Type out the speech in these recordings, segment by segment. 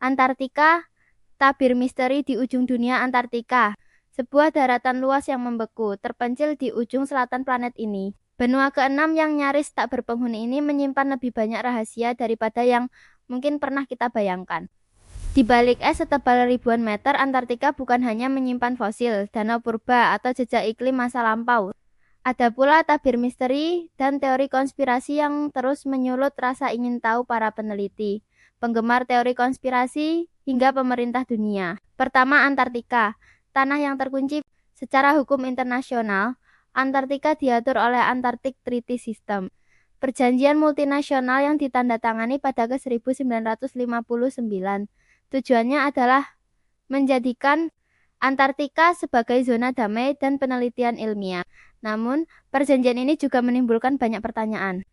Antartika, tabir misteri di ujung dunia Antartika, sebuah daratan luas yang membeku, terpencil di ujung selatan planet ini. Benua keenam yang nyaris tak berpenghuni ini menyimpan lebih banyak rahasia daripada yang mungkin pernah kita bayangkan. Di balik es setebal ribuan meter, Antartika bukan hanya menyimpan fosil, danau purba, atau jejak iklim masa lampau. Ada pula tabir misteri dan teori konspirasi yang terus menyulut rasa ingin tahu para peneliti, penggemar teori konspirasi, hingga pemerintah dunia. Pertama, Antartika, tanah yang terkunci secara hukum internasional. Antartika diatur oleh Antarctic Treaty System, perjanjian multinasional yang ditandatangani pada ke-1959. Tujuannya adalah menjadikan Antartika sebagai zona damai dan penelitian ilmiah. Namun, perjanjian ini juga menimbulkan banyak pertanyaan.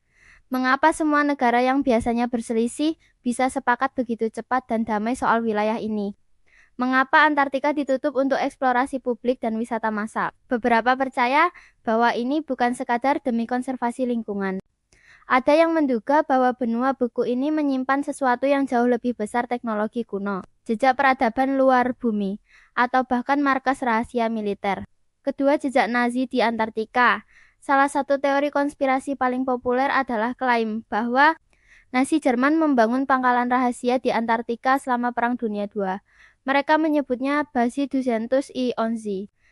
Mengapa semua negara yang biasanya berselisih bisa sepakat begitu cepat dan damai soal wilayah ini? Mengapa Antartika ditutup untuk eksplorasi publik dan wisata massal? Beberapa percaya bahwa ini bukan sekadar demi konservasi lingkungan. Ada yang menduga bahwa benua beku ini menyimpan sesuatu yang jauh lebih besar teknologi kuno, jejak peradaban luar bumi, atau bahkan markas rahasia militer. Kedua, jejak Nazi di Antartika. Salah satu teori konspirasi paling populer adalah klaim bahwa Nazi Jerman membangun pangkalan rahasia di Antartika selama Perang Dunia II. Mereka menyebutnya Base 211.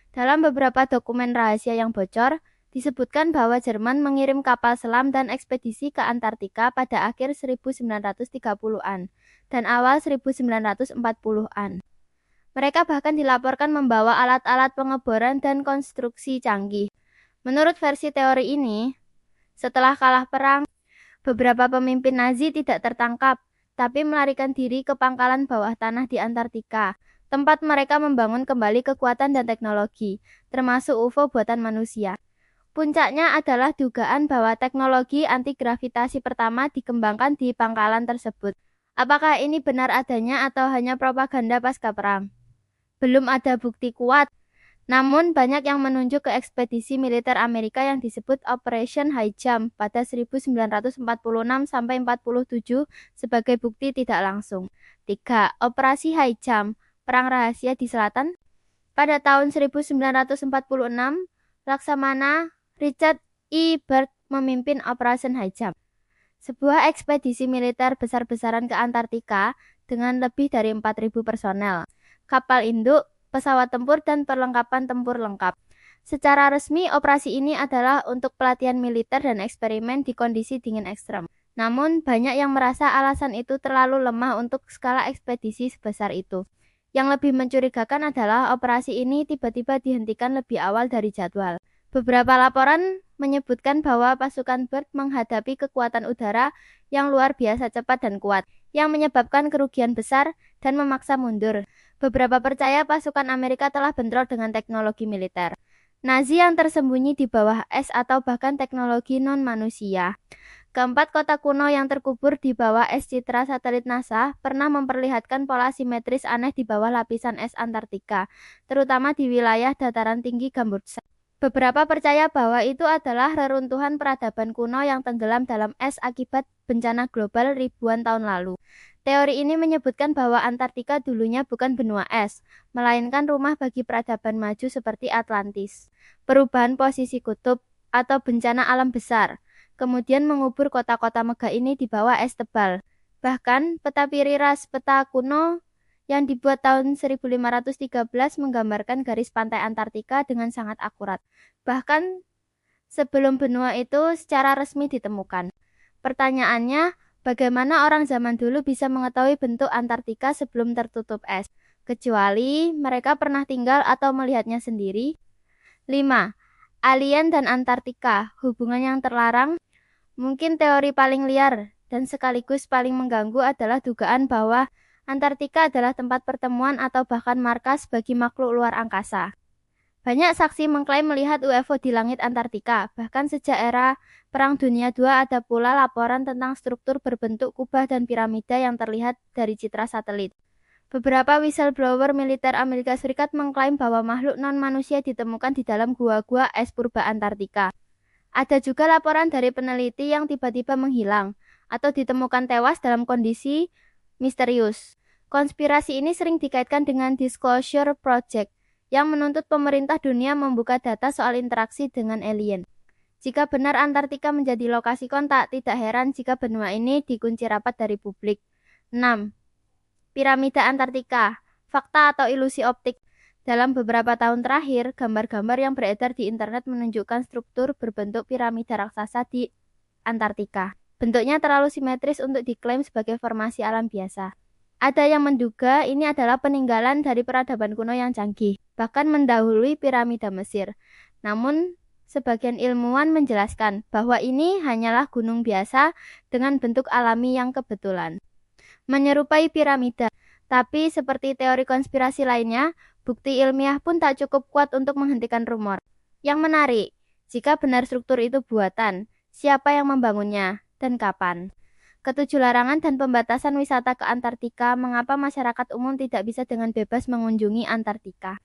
Dalam beberapa dokumen rahasia yang bocor, disebutkan bahwa Jerman mengirim kapal selam dan ekspedisi ke Antartika pada akhir 1930-an dan awal 1940-an. Mereka bahkan dilaporkan membawa alat-alat pengeboran dan konstruksi canggih. Menurut versi teori ini, setelah kalah perang, beberapa pemimpin Nazi tidak tertangkap, tapi melarikan diri ke pangkalan bawah tanah di Antartika, tempat mereka membangun kembali kekuatan dan teknologi, termasuk UFO buatan manusia. Puncaknya adalah dugaan bahwa teknologi anti-gravitasi pertama dikembangkan di pangkalan tersebut. Apakah ini benar adanya atau hanya propaganda pasca perang? Belum ada bukti kuat, namun banyak yang menunjuk ke ekspedisi militer Amerika yang disebut Operation High Jump pada 1946-47 sebagai bukti tidak langsung. 3. Operasi High Jump, perang rahasia di selatan. Pada tahun 1946, Laksamana Richard E. Byrd memimpin Operation High Jump, sebuah ekspedisi militer besar-besaran ke Antartika dengan lebih dari 4.000 personel, kapal induk, pesawat tempur, dan perlengkapan tempur lengkap. Secara resmi, operasi ini adalah untuk pelatihan militer dan eksperimen di kondisi dingin ekstrem. Namun, banyak yang merasa alasan itu terlalu lemah untuk skala ekspedisi sebesar itu. Yang lebih mencurigakan adalah operasi ini tiba-tiba dihentikan lebih awal dari jadwal. Beberapa laporan menyebutkan bahwa pasukan Byrd menghadapi kekuatan udara yang luar biasa cepat dan kuat, yang menyebabkan kerugian besar dan memaksa mundur. Beberapa percaya pasukan Amerika telah bentrok dengan teknologi militer Nazi yang tersembunyi di bawah es atau bahkan teknologi non-manusia. Keempat, kota kuno yang terkubur di bawah es. Citra satelit NASA pernah memperlihatkan pola simetris aneh di bawah lapisan es Antartika, terutama di wilayah dataran tinggi Gambutsa. Beberapa percaya bahwa itu adalah reruntuhan peradaban kuno yang tenggelam dalam es akibat bencana global ribuan tahun lalu. Teori ini menyebutkan bahwa Antartika dulunya bukan benua es, melainkan rumah bagi peradaban maju seperti Atlantis. Perubahan posisi kutub atau bencana alam besar kemudian mengubur kota-kota megah ini di bawah es tebal. Bahkan peta Piri-Ras, peta kuno yang dibuat tahun 1513 menggambarkan garis pantai Antartika dengan sangat akurat, bahkan sebelum benua itu secara resmi ditemukan. Pertanyaannya, bagaimana orang zaman dulu bisa mengetahui bentuk Antartika sebelum tertutup es, kecuali mereka pernah tinggal atau melihatnya sendiri? 5. Alien dan Antartika, hubungan yang terlarang. Mungkin teori paling liar dan sekaligus paling mengganggu adalah dugaan bahwa Antartika adalah tempat pertemuan atau bahkan markas bagi makhluk luar angkasa. Banyak saksi mengklaim melihat UFO di langit Antartika. Bahkan sejak era Perang Dunia II ada pula laporan tentang struktur berbentuk kubah dan piramida yang terlihat dari citra satelit. Beberapa whistleblower militer Amerika Serikat mengklaim bahwa makhluk non-manusia ditemukan di dalam gua-gua es purba Antartika. Ada juga laporan dari peneliti yang tiba-tiba menghilang atau ditemukan tewas dalam kondisi misterius. Konspirasi ini sering dikaitkan dengan Disclosure Project yang menuntut pemerintah dunia membuka data soal interaksi dengan alien. Jika benar Antartika menjadi lokasi kontak, tidak heran jika benua ini dikunci rapat dari publik. 6. Piramida Antartika, fakta atau ilusi optik. Dalam beberapa tahun terakhir, gambar-gambar yang beredar di internet menunjukkan struktur berbentuk piramida raksasa di Antartika. Bentuknya terlalu simetris untuk diklaim sebagai formasi alam biasa. Ada yang menduga ini adalah peninggalan dari peradaban kuno yang canggih, bahkan mendahului piramida Mesir. Namun, sebagian ilmuwan menjelaskan bahwa ini hanyalah gunung biasa dengan bentuk alami yang kebetulan. Menyerupai piramida, tapi seperti teori konspirasi lainnya, bukti ilmiah pun tak cukup kuat untuk menghentikan rumor. Yang menarik, jika benar struktur itu buatan, siapa yang membangunnya, dan kapan? Ketujuh, larangan dan pembatasan wisata ke Antartika. Mengapa masyarakat umum tidak bisa dengan bebas mengunjungi Antartika?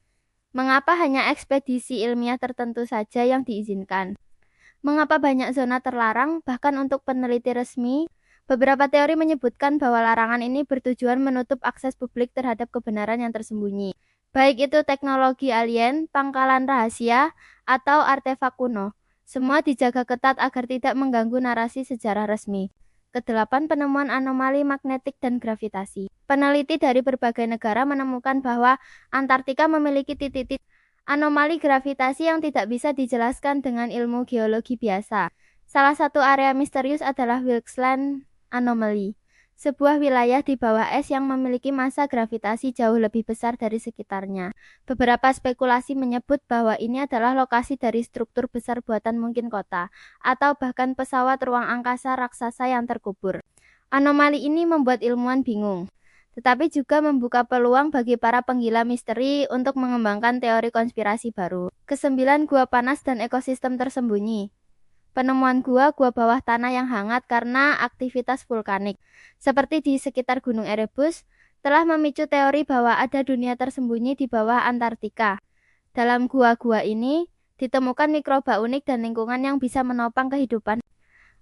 Mengapa hanya ekspedisi ilmiah tertentu saja yang diizinkan? Mengapa banyak zona terlarang, bahkan untuk peneliti resmi? Beberapa teori menyebutkan bahwa larangan ini bertujuan menutup akses publik terhadap kebenaran yang tersembunyi, baik itu teknologi alien, pangkalan rahasia, atau artefak kuno. Semua dijaga ketat agar tidak mengganggu narasi sejarah resmi. Kedelapan, penemuan anomali magnetik dan gravitasi. Peneliti dari berbagai negara menemukan bahwa Antartika memiliki titik-titik anomali gravitasi yang tidak bisa dijelaskan dengan ilmu geologi biasa. Salah satu area misterius adalah Wilkes Land Anomaly, sebuah wilayah di bawah es yang memiliki massa gravitasi jauh lebih besar dari sekitarnya. Beberapa spekulasi menyebut bahwa ini adalah lokasi dari struktur besar buatan, mungkin kota, atau bahkan pesawat ruang angkasa raksasa yang terkubur. Anomali ini membuat ilmuwan bingung, tetapi juga membuka peluang bagi para penggila misteri untuk mengembangkan teori konspirasi baru. Kesembilan, gua panas dan ekosistem tersembunyi. Penemuan gua bawah tanah yang hangat karena aktivitas vulkanik, seperti di sekitar Gunung Erebus, telah memicu teori bahwa ada dunia tersembunyi di bawah Antartika. Dalam gua-gua ini, ditemukan mikroba unik dan lingkungan yang bisa menopang kehidupan.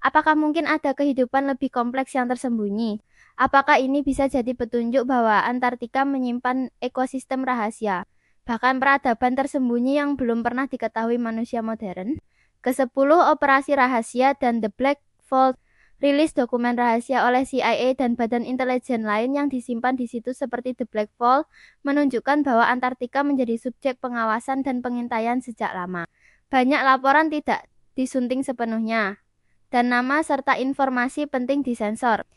Apakah mungkin ada kehidupan lebih kompleks yang tersembunyi? Apakah ini bisa jadi petunjuk bahwa Antartika menyimpan ekosistem rahasia, bahkan peradaban tersembunyi yang belum pernah diketahui manusia modern? Ke-10, operasi rahasia dan The Black Vault. Rilis dokumen rahasia oleh CIA dan badan intelijen lain yang disimpan di situs seperti The Black Vault menunjukkan bahwa Antartika menjadi subjek pengawasan dan pengintaian sejak lama. Banyak laporan tidak disunting sepenuhnya, dan nama serta informasi penting disensor.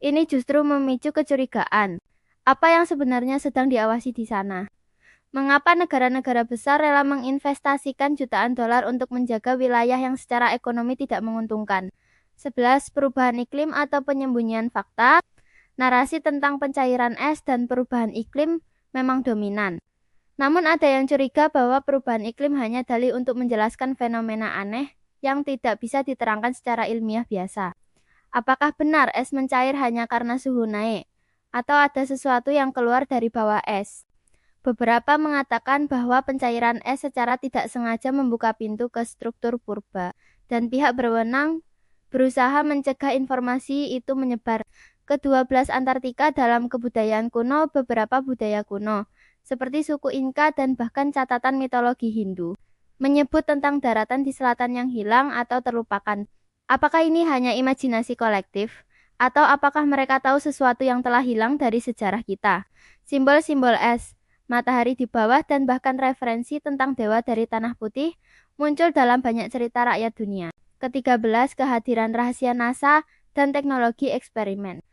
Ini justru memicu kecurigaan. Apa yang sebenarnya sedang diawasi di sana? Mengapa negara-negara besar rela menginvestasikan jutaan dolar untuk menjaga wilayah yang secara ekonomi tidak menguntungkan? 11. Perubahan iklim atau penyembunyian fakta. Narasi tentang pencairan es dan perubahan iklim memang dominan. Namun ada yang curiga bahwa perubahan iklim hanya dalih untuk menjelaskan fenomena aneh yang tidak bisa diterangkan secara ilmiah biasa. Apakah benar es mencair hanya karena suhu naik? Atau ada sesuatu yang keluar dari bawah es? Beberapa mengatakan bahwa pencairan es secara tidak sengaja membuka pintu ke struktur purba, dan pihak berwenang berusaha mencegah informasi itu menyebar. Ke-12, Antartika dalam kebudayaan kuno. Beberapa budaya kuno, seperti suku Inka dan bahkan catatan mitologi Hindu, menyebut tentang daratan di selatan yang hilang atau terlupakan. Apakah ini hanya imajinasi kolektif? Atau apakah mereka tahu sesuatu yang telah hilang dari sejarah kita? Simbol-simbol es, matahari di bawah, dan bahkan referensi tentang dewa dari Tanah Putih muncul dalam banyak cerita rakyat dunia. Ke-13, kehadiran rahasia NASA dan teknologi eksperimen.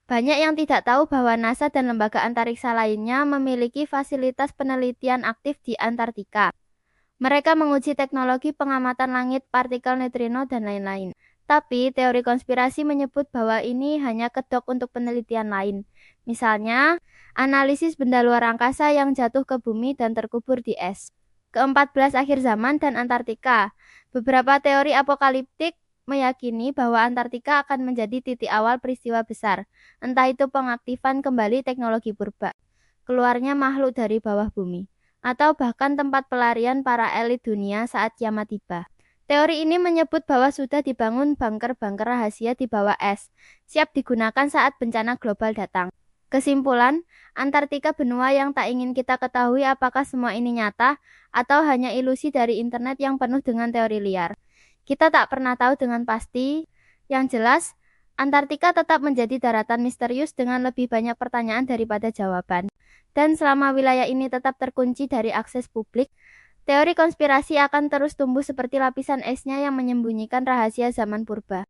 Banyak yang tidak tahu bahwa NASA dan lembaga antariksa lainnya memiliki fasilitas penelitian aktif di Antartika. Mereka menguji teknologi pengamatan langit, partikel neutrino, dan lain-lain. Tapi teori konspirasi menyebut bahwa ini hanya kedok untuk penelitian lain. Misalnya, analisis benda luar angkasa yang jatuh ke bumi dan terkubur di es. Ke-14, akhir zaman dan Antartika. Beberapa teori apokaliptik meyakini bahwa Antartika akan menjadi titik awal peristiwa besar, entah itu pengaktifan kembali teknologi purba, keluarnya makhluk dari bawah bumi, atau bahkan tempat pelarian para elit dunia saat kiamat tiba. Teori ini menyebut bahwa sudah dibangun bunker-bunker rahasia di bawah es, siap digunakan saat bencana global datang. Kesimpulan, Antartika benua yang tak ingin kita ketahui apakah semua ini nyata atau hanya ilusi dari internet yang penuh dengan teori liar. Kita tak pernah tahu dengan pasti. Yang jelas, Antartika tetap menjadi daratan misterius dengan lebih banyak pertanyaan daripada jawaban. Dan selama wilayah ini tetap terkunci dari akses publik, teori konspirasi akan terus tumbuh seperti lapisan esnya yang menyembunyikan rahasia zaman purba.